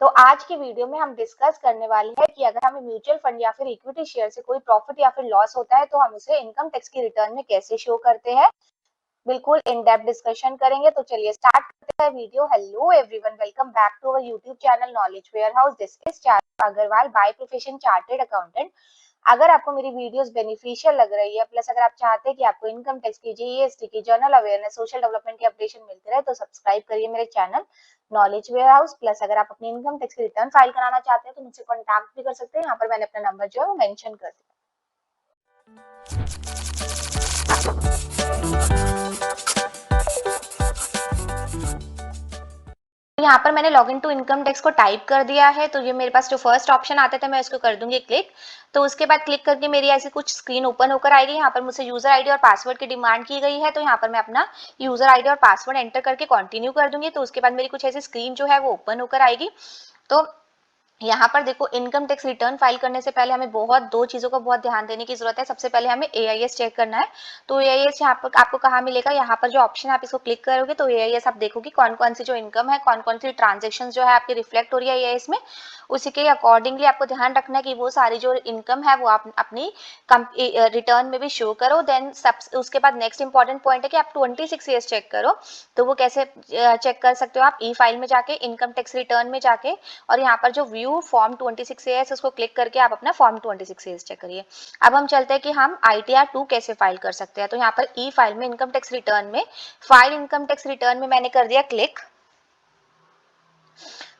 तो आज की वीडियो में हम डिस्कस करने वाले हैं कि अगर हमें म्यूचुअल फंड या फिर इक्विटी शेयर से कोई प्रॉफिट या फिर लॉस होता है तो हम उसे इनकम टैक्स की रिटर्न में कैसे शो करते हैं। बिल्कुल इन डेप्थ डिस्कशन करेंगे। तो चलिए स्टार्ट करते हैं video. Hello everyone, welcome back to our YouTube channel knowledge warehouse. This is Charu Agrawal, by profession chartered accountant. अगर आपको मेरी वीडियोस बेनिफिशियल लग रही है, प्लस अगर आप चाहते हैं कि आपको इनकम टैक्स की, जीएसटी की, जनरल अवेयरनेस, सोशल डेवलपमेंट की अपडेशन मिलती रहे, तो सब्सक्राइब करिए मेरे channel knowledge warehouse. Plus अगर आप अपनी इनकम टैक्स की रिटर्न फाइल कराना चाहते हैं तो मुझसे कॉन्टैक्ट भी कर सकते हैं। यहाँ पर मैंने अपना नंबर जो है वो मेंशन कर दिया। यहाँ पर मैंने लॉगिन टू इनकम टैक्स को टाइप कर दिया है। तो ये मेरे पास जो फर्स्ट ऑप्शन आता था मैं इसको कर दूंगी क्लिक। तो उसके बाद क्लिक करके मेरी ऐसी कुछ स्क्रीन ओपन होकर आएगी। यहाँ पर मुझसे यूजर आईडी और पासवर्ड की डिमांड की गई है, तो यहाँ पर मैं अपना यूजर आईडी और पासवर्ड एंटर करके कंटिन्यू कर दूंगी। तो उसके बाद मेरी कुछ ऐसी स्क्रीन जो है वो ओपन होकर आएगी। तो यहाँ पर देखो, इनकम टैक्स रिटर्न फाइल करने से पहले हमें दो चीजों को बहुत ध्यान देने की जरूरत है। सबसे पहले हमें एआईएस चेक करना है। तो एआईएस यहाँ पर आपको कहाँ मिलेगा, यहाँ पर जो ऑप्शन आप इसको क्लिक करोगे तो एआईएस आप देखोगे कौन कौन सी जो इनकम है, कौन कौन सी ट्रांजेक्शन जो है आपकी रिफ्लेक्ट हो रही है एआईएस में। उसी के अकॉर्डिंगली आपको ध्यान रखना है कि वो सारी जो इनकम है वो आप अपनी रिटर्न में भी शो करो। देन उसके बाद नेक्स्ट इंपॉर्टेंट पॉइंट है कि आप 26 ईयर्स चेक करो। तो वो कैसे चेक कर सकते हो, आप ई फाइल में जाके, इनकम टैक्स रिटर्न में जाके, और यहाँ पर जो व्यू फॉर्म 26 एएस उसको क्लिक करके आप अपना फॉर्म 26 एएस चेक करिए। अब हम चलते हैं कि हम ITR 2 कैसे फाइल कर सकते हैं। तो यहाँ पर ई फाइल में, इनकम टैक्स रिटर्न में, फाइल इनकम टैक्स रिटर्न में मैंने कर दिया क्लिक।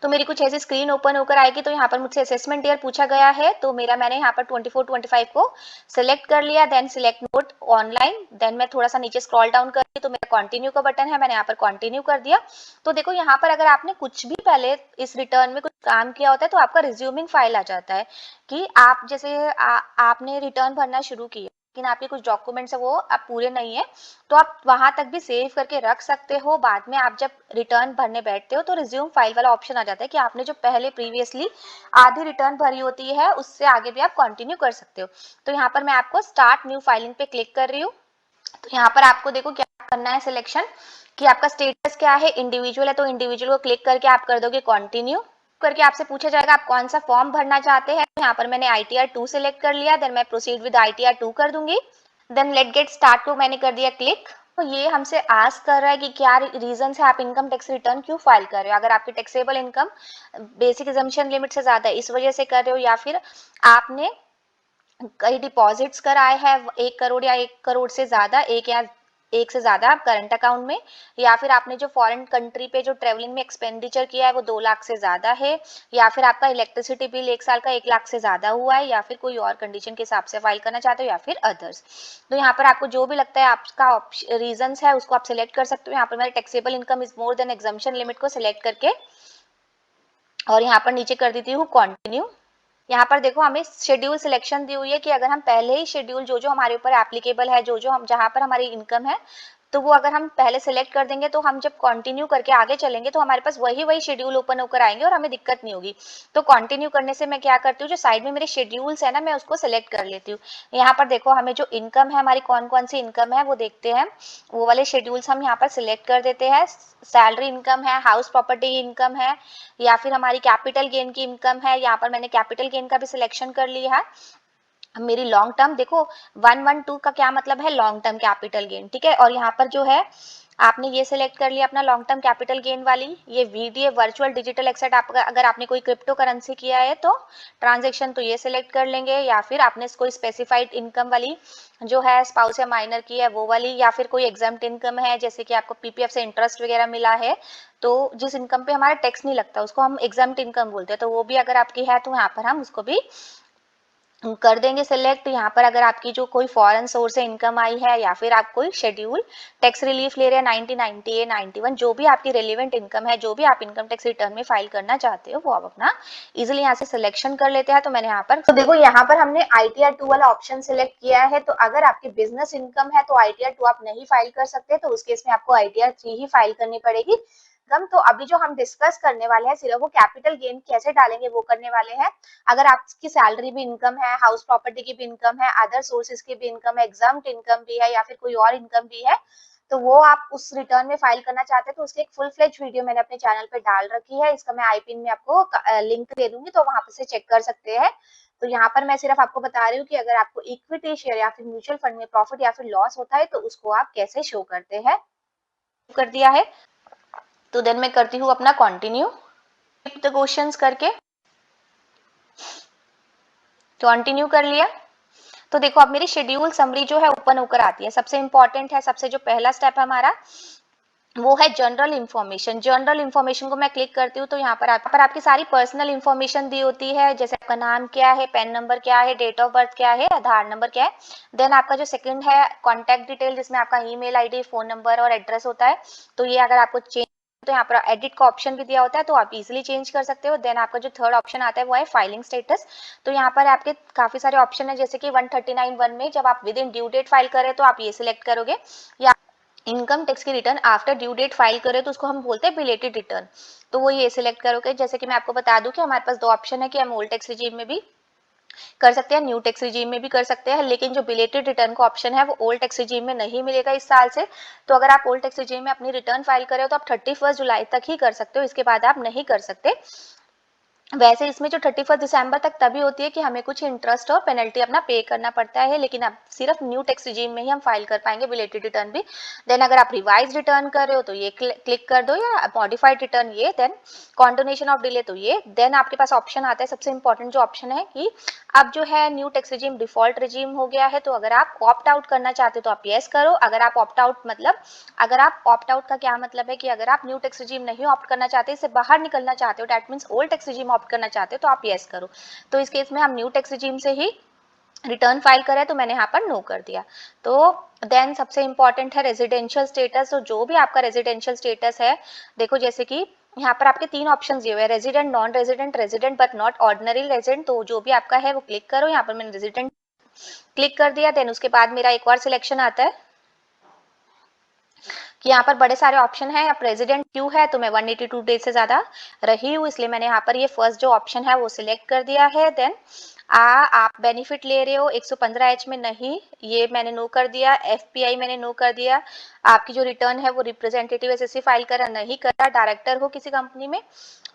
तो मेरी कुछ ऐसी स्क्रीन ओपन होकर आएगी। तो यहाँ पर मुझसे असेसमेंट ईयर पूछा गया है, तो मैंने यहाँ पर 24-25 को सिलेक्ट कर लिया। Then select not online. Then मैं थोड़ा सा नीचे स्क्रॉल डाउन कर दी तो मेरा कंटिन्यू का बटन है, मैंने यहाँ पर कंटिन्यू कर दिया। तो देखो, यहाँ पर अगर आपने कुछ भी पहले इस रिटर्न में कुछ काम किया होता है तो आपका रिज्यूमिंग फाइल आ जाता है कि आप जैसे आपने रिटर्न भरना शुरू किया लेकिन आपके कुछ डॉक्यूमेंट्स है वो अब पूरे नहीं है, तो आप वहां तक भी सेव करके रख सकते हो। बाद में आप जब रिटर्न भरने बैठते हो तो रिज्यूम फाइल वाला ऑप्शन आ जाता है कि आपने जो पहले प्रीवियसली आधी रिटर्न भरी होती है उससे आगे भी आप कंटिन्यू कर सकते हो। तो यहाँ पर मैं आपको स्टार्ट न्यू फाइलिंग पे क्लिक कर रही हूँ। तो यहाँ पर आपको देखो क्या करना है, सिलेक्शन कि आपका स्टेटस क्या है, इंडिविजुअल है तो इंडिविजुअल को क्लिक करके आप कर दोगे कंटिन्यू। करके आपसे पूछा जाएगा आप कौन सा फॉर्म भरना चाहते हैं। यहाँ पर मैंने ITR 2 सिलेक्ट कर लिया। देन मैं प्रोसीड विद ITR 2 कर दूंगी। देन लेट गेट स्टार्ट को मैंने कर दिया क्लिक। तो ये हमसे आस्क कर रहा है कि क्या रीजन है आप इनकम टैक्स रिटर्न क्यों फाइल कर रहे हो। अगर आपकी taxable income basic exemption limit से ज्यादा है इस वजह से कर रहे हो, या फिर आपने कई डिपॉजिट्स कराए हैं 1 करोड़ या 1 करोड़ से ज्यादा, एक से ज्यादा करंट अकाउंट में, या फिर आपने जो फॉरेन कंट्री पे जो ट्रेवलिंग में एक्सपेंडिचर किया है वो 2 लाख से ज्यादा है, या फिर आपका इलेक्ट्रिसिटी बिल 1 साल का 1 लाख से ज्यादा हुआ है, या फिर कोई और कंडीशन के हिसाब से फाइल करना चाहते हो, या फिर अदर्स। तो यहाँ पर आपको जो भी लगता है आपका रीजन है उसको आप सिलेक्ट कर सकते हो। यहाँ पर मैंने taxable income is more than exemption limit को सिलेक्ट करके और यहाँ पर नीचे कर देती हूँ कंटिन्यू। यहाँ पर देखो हमें शेड्यूल सिलेक्शन दी हुई है कि अगर हम पहले ही शेड्यूल जो जो हमारे ऊपर एप्लीकेबल है, जो जो हम जहाँ पर हमारी इनकम है, तो वो अगर हम पहले सिलेक्ट कर देंगे तो हम जब कंटिन्यू करके आगे चलेंगे तो हमारे पास वही शेड्यूल ओपन होकर आएंगे और हमें दिक्कत नहीं होगी। तो कंटिन्यू करने से मैं क्या करती हूँ, जो साइड में मेरे शेड्यूल्स है ना, मैं उसको सिलेक्ट कर लेती हूँ। यहाँ पर देखो हमें जो इनकम है, हमारी कौन कौन सी इनकम है वो देखते हैं। वो वाले शेड्यूल्स हम यहाँ पर सिलेक्ट कर देते हैं। सैलरी इनकम है, हाउस प्रॉपर्टी इनकम है, या फिर हमारी कैपिटल गेन की इनकम है। यहाँ पर मैंने कैपिटल गेन का भी सिलेक्शन कर लिया है। मेरी लॉन्ग टर्म देखो 112 का क्या मतलब है, लॉन्ग टर्म कैपिटल गेन, ठीक है। और यहाँ पर जो है आपने ये सिलेक्ट कर लिया अपना लॉन्ग टर्म कैपिटल गेन वाली, ये VDA वर्चुअल डिजिटल एसेट। आप अगर आपने कोई क्रिप्टो करेंसी किया है तो ट्रांजेक्शन तो ये सिलेक्ट कर लेंगे, या फिर आपने कोई स्पेसिफाइड इनकम वाली जो है स्पाउस या माइनर की है वो वाली, या फिर कोई एग्जाम्प्ट इनकम है जैसे कि आपको PPF से इंटरेस्ट वगैरह मिला है, तो जिस इनकम पे हमारा टैक्स नहीं लगता उसको हम एग्जाम्प्ट इनकम बोलते हैं, तो वो भी अगर आपकी है तो यहाँ पर हम उसको भी कर देंगे सिलेक्ट। यहाँ पर अगर आपकी जो कोई फॉरेन सोर्स से इनकम आई है, या फिर आप कोई शेड्यूल टैक्स रिलीफ ले रहे हैं 1990 91, जो भी आपकी रेलिवेंट इनकम है, जो भी आप इनकम टैक्स रिटर्न में फाइल करना चाहते हो वो आप अपना इजिली यहाँ से सिलेक्शन कर लेते हैं। तो मैंने यहाँ पर, तो देखो यहाँ पर हमने ITR 2 वाला ऑप्शन सिलेक्ट किया है। तो अगर आपकी बिजनेस इनकम है तो ITR 2 आप नहीं फाइल कर सकते, तो उस केस में आपको ITR 3 ही फाइल करनी पड़ेगी। तो अभी जो हम डिस्कस करने वाले हैं सिर्फ वो कैपिटल गेन कैसे डालेंगे वो करने वाले हैं। अगर आपकी सैलरी भी इनकम है, हाउस प्रॉपर्टी की भी इनकम है, अदर सोर्सेज की भी इनकम है, एग्जाम्प्ट इनकम भी है, या फिर कोई और इनकम भी है, तो वो आप उस रिटर्न में फाइल करना चाहते हैं तो उसकी एक फुल फ्लेज वीडियो मैंने अपने चैनल पे डाल रखी है। इसका मैं आई पिन में आपको लिंक दे दूंगी, तो वहां पर से चेक कर सकते हैं। तो यहाँ पर मैं सिर्फ आपको बता रही हूँ कि अगर आपको इक्विटी शेयर या फिर म्यूचुअल फंड में प्रॉफिट या फिर लॉस होता है तो उसको आप कैसे शो करते हैं। कर दिया है तो देन मैं करती हूँ अपना कंटिन्यू द क्वेश्चंस करके। कंटिन्यू कर लिया तो देखो अब मेरी शेड्यूल समरी जो है ओपन होकर आती है। सबसे इंपॉर्टेंट है, सबसे जो पहला स्टेप है हमारा वो है जनरल इन्फॉर्मेशन। जनरल इन्फॉर्मेशन को मैं क्लिक करती हूँ तो यहाँ पर आपकी सारी पर्सनल इन्फॉर्मेशन दी होती है, जैसे आपका नाम क्या है, पेन नंबर क्या है, डेट ऑफ बर्थ क्या है, आधार नंबर क्या है। देन आपका जो सेकंड है कॉन्टैक्ट डिटेल, जिसमें आपका ईमेल आईडी, फोन नंबर और एड्रेस होता है। तो ये अगर आपको चेंज तो यहाँ पर एडिट का ऑप्शन भी दिया होता है, तो आप इजीली चेंज कर सकते हो। देन आपका जो थर्ड ऑप्शन आता है वो है फाइलिंग स्टेटस। तो यहाँ पर आपके काफी सारे ऑप्शन है, जैसे कि 139(1) में जब आप within due date file करें तो आप ये सिलेक्ट करोगे, या इनकम टैक्स की return after due date file करें तो उसको हम बोलते हैं बिलेटेड रिटर्न, तो वो ये सिलेक्ट करोगे। जैसे कि मैं आपको बता दूं कि हमारे पास दो ऑप्शन है कि हम ओल्ड टैक्स रिजीम में भी कर सकते हैं, न्यू टैक्स रिजीम में भी कर सकते हैं, लेकिन जो बिलेटेड रिटर्न का ऑप्शन है वो ओल्ड टैक्स रिजीम में नहीं मिलेगा इस साल से। तो अगर आप ओल्ड टैक्स रिजीम में अपनी रिटर्न फाइल करें तो आप 31 जुलाई तक ही कर सकते हो, इसके बाद आप नहीं कर सकते। वैसे इसमें जो 31 दिसंबर तक तभी होती है कि हमें कुछ इंटरेस्ट और पेनल्टी अपना पे करना पड़ता है, लेकिन अब सिर्फ न्यू टैक्स रिजीम में ही हम फाइल कर पाएंगे बिलेटेड रिटर्न भी। देन अगर आप रिवाइज रिटर्न कर रहे हो तो ये क्लिक कर दो, या मॉडिफाइड रिटर्न ये, देन कॉन्डोनेशन ऑफ डिले तो ये। देन आपके पास ऑप्शन आता है, सबसे इंपॉर्टेंट जो ऑप्शन है कि अब जो है new tax regime default regime हो गया है, तो अगर आप ऑप्ट आउट करना चाहते हो तो आप यस करो। अगर आप ऑप्ट आउट मतलब अगर आप ऑप्ट आउट का क्या मतलब है कि अगर आप न्यू टैक्स रिजीम नहीं ऑप्ट करना चाहते, इससे बाहर निकलना चाहते हो, that means old tax regime opt करना चाहते हो तो आप यस करो। तो इस केस में हम न्यू टैक्स रिजीम से ही रिटर्न फाइल करें, तो मैंने यहाँ पर नो कर दिया। तो देन सबसे इंपॉर्टेंट है रेजिडेंशियल स्टेटस। तो जो भी आपका रेजिडेंशियल स्टेटस है, देखो जैसे कि यहाँ पर आपके तीन ऑप्शंस दिए हुए हैं, resident, non resident, resident but not ordinary resident. तो जो भी आपका है वो क्लिक करो। यहाँ पर मैंने रेजिडेंट क्लिक कर दिया। देन उसके बाद मेरा एक और सिलेक्शन आता है कि यहाँ पर बड़े सारे ऑप्शन है। अब रेजिडेंट क्यों है, तो मैं 182 डेज से ज्यादा रही हूँ, इसलिए मैंने यहाँ पर ये फर्स्ट जो ऑप्शन है वो सिलेक्ट कर दिया है। देन आप बेनिफिट ले रहे हो 115H में नहीं, ये मैंने नो कर दिया। FPI मैंने नो कर दिया। आपकी जो रिटर्न है वो रिप्रेजेंटेटिव एसएससी फाइल करा नहीं करा, डायरेक्टर हो किसी कंपनी में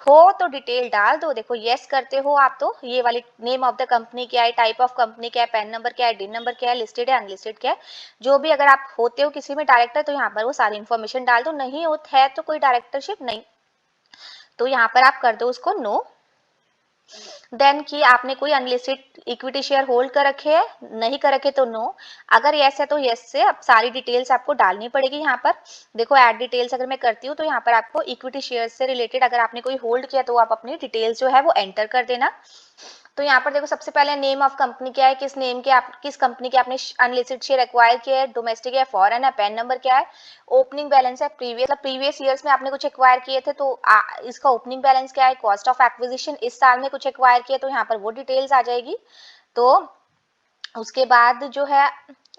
हो तो डिटेल डाल दो। देखो यस करते हो आप तो ये वाली नेम ऑफ द कंपनी क्या है, टाइप ऑफ कंपनी क्या है, पैन नंबर क्या है, डिन नंबर क्या है, लिस्टेड है अनलिस्टेड क्या है, जो भी अगर आप होते हो किसी में डायरेक्टर तो यहाँ पर वो सारी इन्फॉर्मेशन डाल दो। नहीं होता है तो कोई डायरेक्टरशिप नहीं, तो यहाँ पर आप कर दो उसको नो। देन कि आपने कोई अनलिस्टेड इक्विटी शेयर होल्ड कर रखे है, नहीं कर रखे तो नो। अगर यस है तो यस से अब सारी डिटेल्स आपको डालनी पड़ेगी। यहाँ पर देखो ऐड डिटेल्स अगर मैं करती हूँ तो यहाँ पर आपको इक्विटी शेयर से रिलेटेड अगर आपने कोई होल्ड किया तो आप अपनी डिटेल्स जो है वो एंटर कर देना। तो यहाँ पर देखो सबसे पहले नेम ऑफ कंपनी क्या है, किस नेम के आप किस कंपनी के आपने अनलिस्टेड शेयर एक्वायर किया है, डोमेस्टिक है फॉरेन है, पैन नंबर क्या है, ओपनिंग बैलेंस है, प्रीवियस ईयर्स में आपने कुछ एक्वायर किए थे तो इसका ओपनिंग बैलेंस क्या है, कॉस्ट ऑफ एक्विजिशन इस साल में कुछ एक्वायर किया तो यहाँ पर वो डिटेल्स आ जाएगी। तो उसके बाद जो है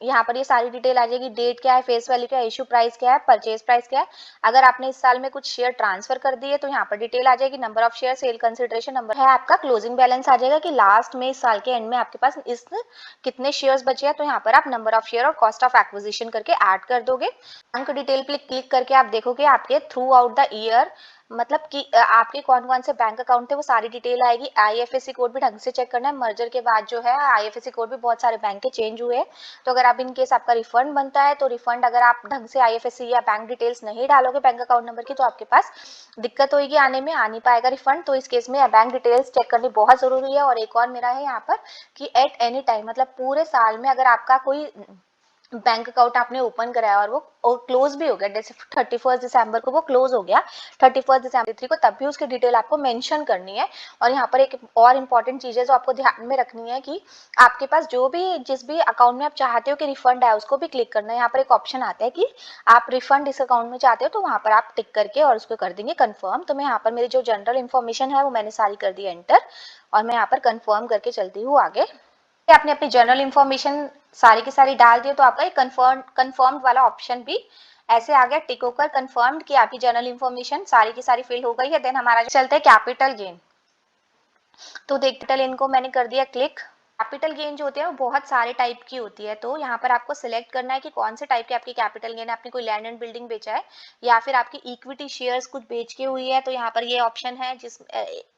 यहाँ पर ये सारी डिटेल आ जाएगी, डेट क्या है, फेस वैल्यू क्या है, इशू प्राइस क्या है, परचेज प्राइस क्या है। अगर आपने इस साल में कुछ शेयर ट्रांसफर कर दिए तो यहाँ पर डिटेल आ जाएगी, number of share, sale consideration number है, आपका क्लोजिंग बैलेंस आ जाएगा कि लास्ट में इस साल के एंड में आपके पास इस कितने शेयर्स बचे हैं। तो यहाँ पर आप नंबर ऑफ शेयर और कॉस्ट ऑफ एक्विजिशन करके ऐड कर दोगे। बैंक डिटेल पे क्लिक करके आप देखोगे आपके थ्रू आउट द ईयर मतलब कि आपके कौन कौन से बैंक अकाउंट थे वो सारी डिटेल आएगी। आईएफएससी कोड भी ढंग से चेक करना है, मर्जर के बाद जो है आईएफएससी कोड भी बहुत सारे बैंक के चेंज हुए हैं। तो अगर आप इन केस आपका रिफंड बनता है तो रिफंड अगर आप ढंग से आईएफएससी या बैंक डिटेल्स नहीं डालोगे बैंक अकाउंट नंबर की तो आपके पास दिक्कत होगी, आने में आ नहीं पाएगा रिफंड। तो इस केस में बैंक डिटेल्स चेक करनी बहुत जरूरी है। और एक और मेरा है यहाँ पर कि एट एनी टाइम मतलब पूरे साल में अगर आपका कोई बैंक अकाउंट आपने ओपन कराया और वो क्लोज भी हो गया, जैसे 31 दिसंबर को वो क्लोज हो गया, 31 दिसंबर 3 को, तब भी उसकी डिटेल आपको मेंशन करनी है। और यहाँ पर एक और इम्पॉर्टेंट चीज है जो आपको ध्यान में रखनी है कि आपके पास जो भी जिस भी अकाउंट में आप चाहते हो कि रिफंड आए उसको भी क्लिक करना है। यहाँ पर एक ऑप्शन आता है कि आप रिफंड इस अकाउंट में चाहते हो तो वहां पर आप टिक करके और उसको कर देंगे कंफर्म। तो मैं यहाँ पर मेरी जो जनरल इन्फॉर्मेशन है वो मैंने सारी कर दी एंटर, और मैं यहाँ पर कंफर्म करके चलती हूँ आगे। आपने अपनी जनरल इंफॉर्मेशन सारी की सारी डाल दी तो आपका एक कंफर्म्ड वाला ऑप्शन भी ऐसे आ गया टिक होकर कंफर्म्ड कि आपकी जनरल इंफॉर्मेशन सारी की सारी फिल हो गई है। देन हमारा चलता है कैपिटल गेन। तो कैपिटल इनको मैंने कर दिया क्लिक। कैपिटल गेन जो होती है वो बहुत सारे टाइप की होती है, तो यहाँ पर आपको सिलेक्ट करना है कि कौन से टाइप की आपकी कैपिटल गेन है। आपने कोई लैंड एंड बिल्डिंग बेचा है या फिर आपकी इक्विटी शेयर्स कुछ बेच के हुई है, तो यहाँ पर ये ऑप्शन है जिस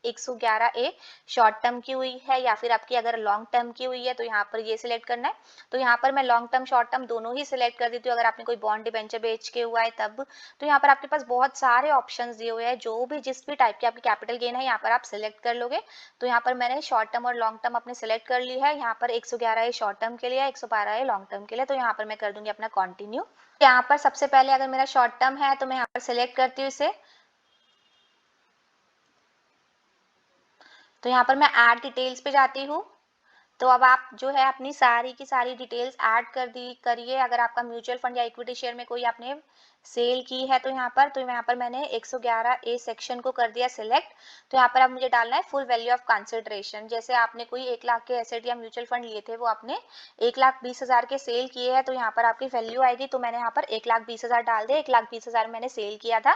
111A शॉर्ट टर्म की हुई है या फिर आपकी अगर लॉन्ग टर्म की हुई है तो यहाँ पर ये सिलेक्ट करना है। तो यहाँ पर मैं लॉन्ग टर्म शॉर्ट टर्म दोनों ही सिलेक्ट कर देती हूँ अगर आपने कोई बॉन्ड डिबेंचर बेच के हुआ है तब। तो यहाँ पर आपके पास बहुत सारे ऑप्शन दिए हुए हैं, जो भी जिस भी टाइप की आपकी कैपिटल गेन है यहाँ पर आप सिलेक्ट कर लोगे। तो यहाँ पर मैंने शॉर्ट टर्म और लॉन्ग टर्म अपने सिलेक्ट कर ली है। यहाँ पर 111 है शॉर्ट टर्म के लिए, 112 है लॉन्ग टर्म के लिए, तो यहाँ पर मैं कर दूंगी अपना कंटिन्यू। यहाँ पर सबसे पहले अगर मेरा शॉर्ट टर्म है तो मैं यहाँ पर सिलेक्ट करती हूँ इसे। तो यहाँ पर मैं ऐड डिटेल्स पे जाती हूँ। तो अब आप जो है अपनी सारी की सारी डिटेल्स ऐड करिए। अगर आपका म्यूचुअल फंड या इक्विटी शेयर में कोई आपने सेल की है तो यहाँ पर मैंने 111A सेक्शन को कर दिया सिलेक्ट। तो यहाँ पर अब मुझे डालना है फुल वैल्यू ऑफ कंसिडरेशन। जैसे आपने कोई 1 लाख के एसेट या म्यूचुअल फंड लिए थे, वो आपने 1,20,000 के सेल किए हैं, तो यहाँ पर आपकी वैल्यू आएगी। तो मैंने यहाँ पर 1,20,000 डाल दिया, 1,20,000 मैंने सेल किया था।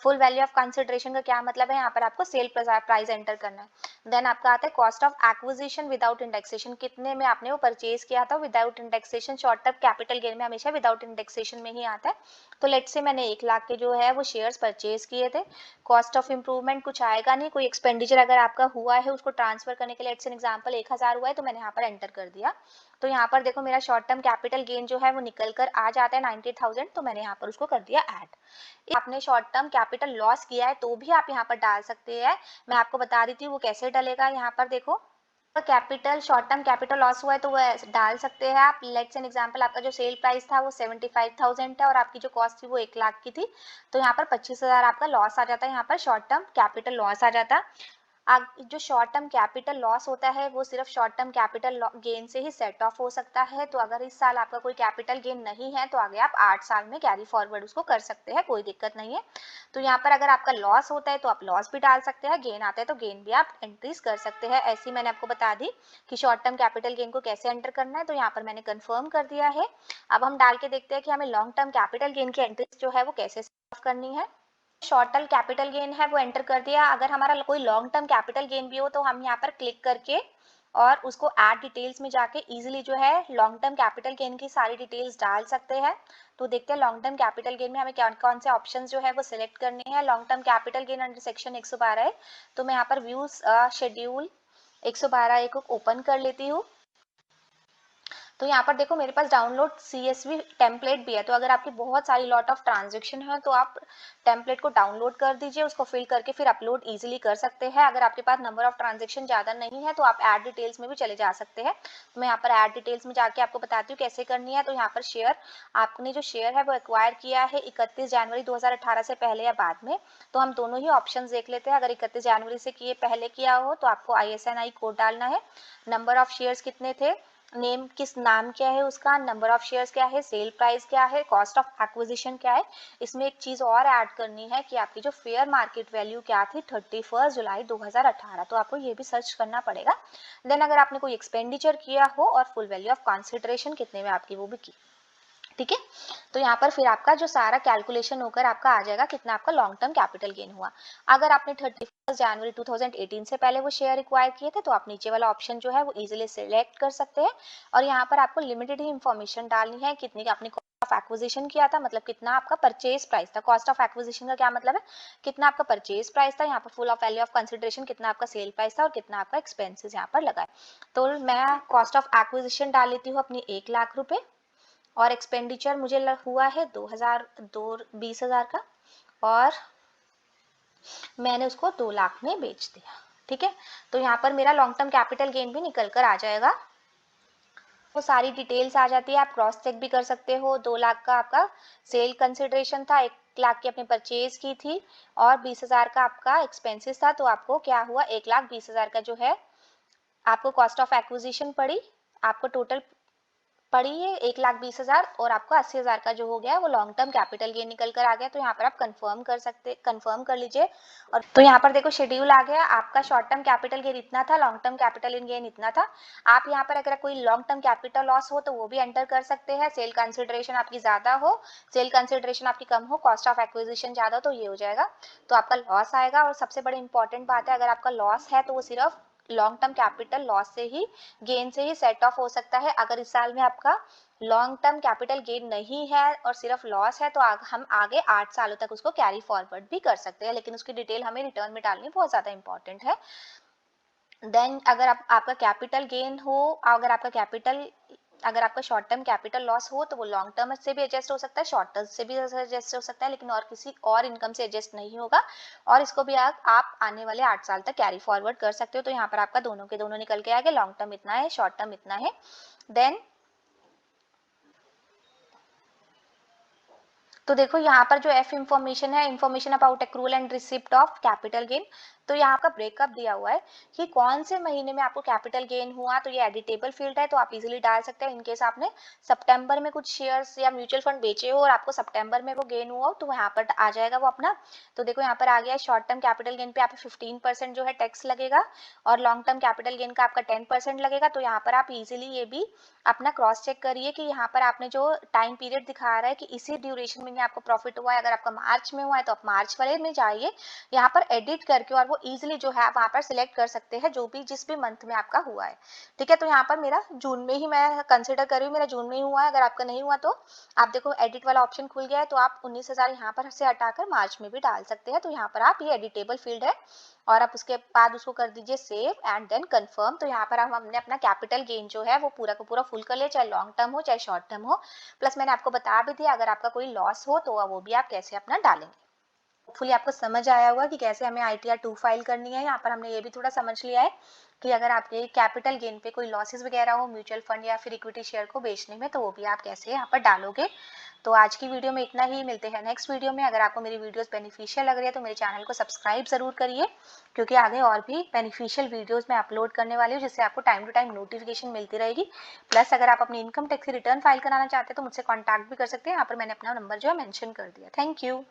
फुल वैल्यू ऑफ कंसिडरेशन का क्या मतलब है, यहाँ पर आपको सेल प्राइस एंटर करना है। देन आपका आता है cost of acquisition without indexation, कितने में आपने वो परचेज किया था without indexation. Short term capital gain में हमेशा विदाउट इंडेक्सेशन में ही आता है। तो लेट्स से मैंने 1 लाख के जो है वो शेयर्स परचेज किए थे। कॉस्ट ऑफ इंप्रूवमेंट कुछ आएगा नहीं, कोई एक्सपेंडिचर अगर आपका हुआ है उसको ट्रांसफर करने के लिए, लेट्स से एग्जांपल 1,000 हुआ है तो मैंने यहाँ पर एंटर कर दिया। तो यहाँ पर देखो मेरा शॉर्ट टर्म कैपिटल गेन जो है वो निकल कर आ जाता है 90,000, तो मैंने यहाँ पर उसको कर दिया ऐड। आपने शॉर्ट टर्म कैपिटल लॉस किया है तो भी आप यहाँ पर डाल सकते हैं। मैं आपको बता देती हूँ वो कैसे डलेगा। यहाँ पर देखो capital short term capital loss हुआ है तो वो डाल सकते हैं आप। लेट्स एन एग्जांपल, आपका जो सेल प्राइस था वो 75,000 है और आपकी जो कॉस्ट थी वो 1 लाख की थी, तो यहाँ पर 25,000 आपका लॉस आ जाता है। यहाँ पर शॉर्ट टर्म कैपिटल लॉस आ जाता है। जो शॉर्ट टर्म कैपिटल लॉस होता है वो सिर्फ शॉर्ट टर्म कैपिटल गेन से ही सेट ऑफ हो सकता है। तो अगर इस साल आपका कोई कैपिटल गेन नहीं है तो आगे आप 8 साल में कैरी फॉरवर्ड उसको कर सकते हैं, कोई दिक्कत नहीं है। तो यहाँ पर अगर आपका लॉस होता है तो आप लॉस भी डाल सकते हैं, गेन आता है तो गेन भी आप एंट्रीज कर सकते हैं। ऐसी मैंने आपको बता दी कि शॉर्ट टर्म कैपिटल गेन को कैसे एंटर करना है। तो यहाँ पर मैंने कंफर्म कर दिया है। अब हम डाल के देखते हैं कि हमें लॉन्ग टर्म कैपिटल गेन की एंट्रीज जो है वो कैसे करनी है। शॉर्ट टर्म कैपिटल गेन है वो एंटर कर दिया। अगर हमारा कोई लॉन्ग टर्म कैपिटल गेन भी हो तो हम यहाँ पर क्लिक करके और उसको ऐड डिटेल्स में जाके इजीली जो है लॉन्ग टर्म कैपिटल गेन की सारी डिटेल्स डाल सकते हैं। तो देखते हैं लॉन्ग टर्म कैपिटल गेन में हमें कौन कौन से ऑप्शंस जो है वो सिलेक्ट करने हैं। Long term capital gain under section 112 है, तो मैं यहाँ पर व्यूज शेड्यूल 112 को ओपन कर लेती हूँ। तो यहाँ पर देखो मेरे पास डाउनलोड CSV टेम्पलेट भी है। तो अगर आपकी बहुत सारी लॉट ऑफ ट्रांजेक्शन है तो आप टेम्पलेट को डाउनलोड कर दीजिए, उसको फिल करके फिर अपलोड इजीली कर सकते हैं। अगर आपके पास नंबर ऑफ ट्रांजेक्शन ज़्यादा नहीं है तो आप ऐड डिटेल्स में भी चले जा सकते हैं। तो मैं यहाँ पर ऐड डिटेल्स में जाके आपको बताती हूँ कैसे करनी है। तो यहाँ पर शेयर, आपने जो शेयर है वो एक्वायर किया है 31 जनवरी 2018 से पहले या बाद में, तो हम दोनों ही ऑप्शन देख लेते हैं। अगर 31 जनवरी से पहले किया हो तो आपको ISNI कोड डालना है। नंबर ऑफ शेयर्स कितने थे, नेम किस नाम क्या है उसका, नंबर ऑफ शेयर्स क्या है, सेल प्राइस क्या है, कॉस्ट ऑफ एक्विजिशन क्या है। इसमें एक चीज और ऐड करनी है कि आपकी जो फेयर मार्केट वैल्यू क्या थी 31 जुलाई 2018, तो आपको ये भी सर्च करना पड़ेगा। देन अगर आपने कोई एक्सपेंडिचर किया हो और फुल वैल्यू ऑफ कंसिडरेशन कितने में आपकी वो भी की, ठीक है। तो यहाँ पर फिर आपका जो सारा कैलकुलेशन होकर आपका आ जाएगा कितना आपका लॉन्ग टर्म कैपिटल गेन हुआ। अगर आपने 31 जनवरी 2018 से पहले वो शेयर एक्वायर किए थे तो आप नीचे वाला ऑप्शन जो है वो इजीली सिलेक्ट कर सकते हैं। और यहाँ पर आपको लिमिटेड ही इंफॉर्मेशन डालनी है, कितनी का आपने कॉस्ट ऑफ एक्विजिशन किया था, मतलब कितना आपका परचेज प्राइस था। कॉस्ट ऑफ एक्विजिशन का क्या मतलब है, कितना आपका परचेज प्राइस था। यहाँ पर full of value of consideration कितना आपका सेल प्राइस था और कितना आपका एक्सपेंसेस यहाँ पर लगा है। तो मैं कॉस्ट ऑफ एक्विजिशन डाल लेती हूँ अपनी 1 लाख रुपए और एक्सपेंडिचर मुझे हुआ है 20,000 का और मैंने उसको 2 लाख में बेच दिया, ठीक है। तो यहाँ पर मेरा लॉन्ग टर्म कैपिटल गेन भी निकल कर आ जाएगा। वो सारी डिटेल्स आ जाती है, आप क्रॉस चेक भी कर सकते हो। 2 लाख का आपका सेल कंसिडरेशन था, 1 लाख की आपने परचेज की थी और 20,000 का आपका एक्सपेंसेस था। तो आपको क्या हुआ, 1,20,000 का जो है आपको कॉस्ट ऑफ एक्विजिशन पड़ी, आपको टोटल पड़ी है 1,20,000 और आपको 80,000 का जो हो गया वो लॉन्ग टर्म कैपिटल गेन निकल कर आ गया। तो यहाँ पर आप कंफर्म कर लीजिए। और तो यहाँ पर देखो शेड्यूल आ गया, आपका शॉर्ट टर्म कैपिटल गेन इतना था, लॉन्ग टर्म कैपिटल गेन इतना था। आप यहाँ पर अगर कोई लॉन्ग टर्म कैपिटल लॉस हो तो वो भी एंटर कर सकते हैं। सेल कंसिडरेशन आपकी ज्यादा हो, सेल कंसिडरेशन आपकी कम हो, कॉस्ट ऑफ एक्विजिशन ज्यादा हो तो ये हो जाएगा, तो आपका लॉस आएगा। और सबसे बड़ी इंपॉर्टेंट बात है, अगर आपका लॉस है तो वो सिर्फ लॉन्ग टर्म कैपिटल लॉस से ही, गेन से ही सेट ऑफ हो सकता है। अगर इस साल में आपका लॉन्ग टर्म कैपिटल गेन नहीं है और सिर्फ लॉस है तो हम आगे 8 सालों तक उसको कैरी फॉरवर्ड भी कर सकते हैं, लेकिन उसकी डिटेल हमें रिटर्न में डालनी बहुत ज्यादा इंपॉर्टेंट है। देन अगर आपका कैपिटल गेन हो, अगर आपका शॉर्ट टर्म कैपिटल लॉस हो तो वो लॉन्ग टर्म से भी एडजस्ट हो सकता है, शॉर्ट टर्म से भी एडजस्ट हो सकता है, लेकिन और किसी और इनकम से एडजस्ट नहीं होगा। और इसको भी आप आने वाले 8 साल तक कैरी फॉरवर्ड कर सकते हो। तो यहाँ पर आपका दोनों के दोनों निकल के आ गए, लॉन्ग टर्म इतना है, शॉर्ट टर्म इतना है। देन तो देखो यहाँ पर जो एफ इंफॉर्मेशन है, information about accrual and receipt of capital gain, तो यहाँ का ब्रेकअप दिया हुआ है कि कौन से महीने में आपको कैपिटल गेन हुआ, तो ये एडिटेबल फील्ड है, तो आप इजीली डाल सकते हैं। इनकेस आपने सितंबर में कुछ शेयर्स या म्यूचुअल फंड बेचे हो और आपको सितंबर में वो गेन हुआ हो तो यहाँ पर आ जाएगा वो अपना। तो देखो यहाँ पर आ गया, शॉर्ट टर्म कैपिटल गेन पे आपको 15% जो है टैक्स लगेगा और लॉन्ग टर्म कैपिटल गेन का आपका 10% लगेगा। तो यहाँ पर आप इजिली ये भी अपना क्रॉस चेक करिए कि यहाँ पर आपने जो टाइम पीरियड दिखा रहा है कि इसी ड्यूरेशन में आपको प्रॉफिट हुआ है, अगर आपका मार्च में हुआ है तो आप मार्च वाले में जाइए, यहाँ पर एडिट करके और वो इजीली जो है आप वहाँ पर सिलेक्ट कर सकते हैं जो भी जिस भी मंथ में आपका हुआ है। ठीक है, तो यहाँ पर मेरा जून में ही मैं कंसिडर कर रही हूँ, मेरा जून में ही हुआ है। अगर आपका नहीं हुआ तो आप देखो एडिट वाला ऑप्शन खुल गया है, तो आप 19,000 यहाँ पर से हटाकर मार्च में भी डाल सकते हैं। तो यहाँ पर आप ये एडिटेबल फील्ड है और आप उसके बाद उसको कर दीजिए सेव एंड देन कंफर्म। तो यहाँ पर हमने अपना कैपिटल गेन जो है वो पूरा का पूरा फुल कर लिया, चाहे लॉन्ग टर्म हो चाहे शॉर्ट टर्म हो। प्लस मैंने आपको बता भी दिया अगर आपका कोई लॉस हो तो वो भी आप कैसे अपना डालेंगे। होपफुली आपको समझ आया होगा कि कैसे हमें ITR 2 फाइल करनी है। यहाँ पर हमने ये भी थोड़ा समझ लिया है कि अगर आपके कैपिटल गेन पे कोई लॉसेस वगैरह हो म्यूचुअल फंड या फिर इक्विटी शेयर को बेचने में, तो वो भी आप कैसे यहाँ पर डालोगे। तो आज की वीडियो में इतना ही, मिलते हैं नेक्स्ट वीडियो में। अगर आपको मेरी वीडियोस बेनिफिशियल लग रही है तो मेरे चैनल को सब्सक्राइब जरूर करिए, क्योंकि आगे और भी बेनिफिशियल वीडियोस मैं अपलोड करने वाली हूँ जिससे आपको टाइम टू टाइम नोटिफिकेशन मिलती रहेगी। प्लस अगर आप अपनी इनकम टैक्स की रिटर्न फाइल कराना चाहते हैं तो मुझसे कॉन्टैक्ट भी कर सकते हैं, यहाँ पर मैंने अपना नंबर जो है मेंशन कर दिया। Thank you.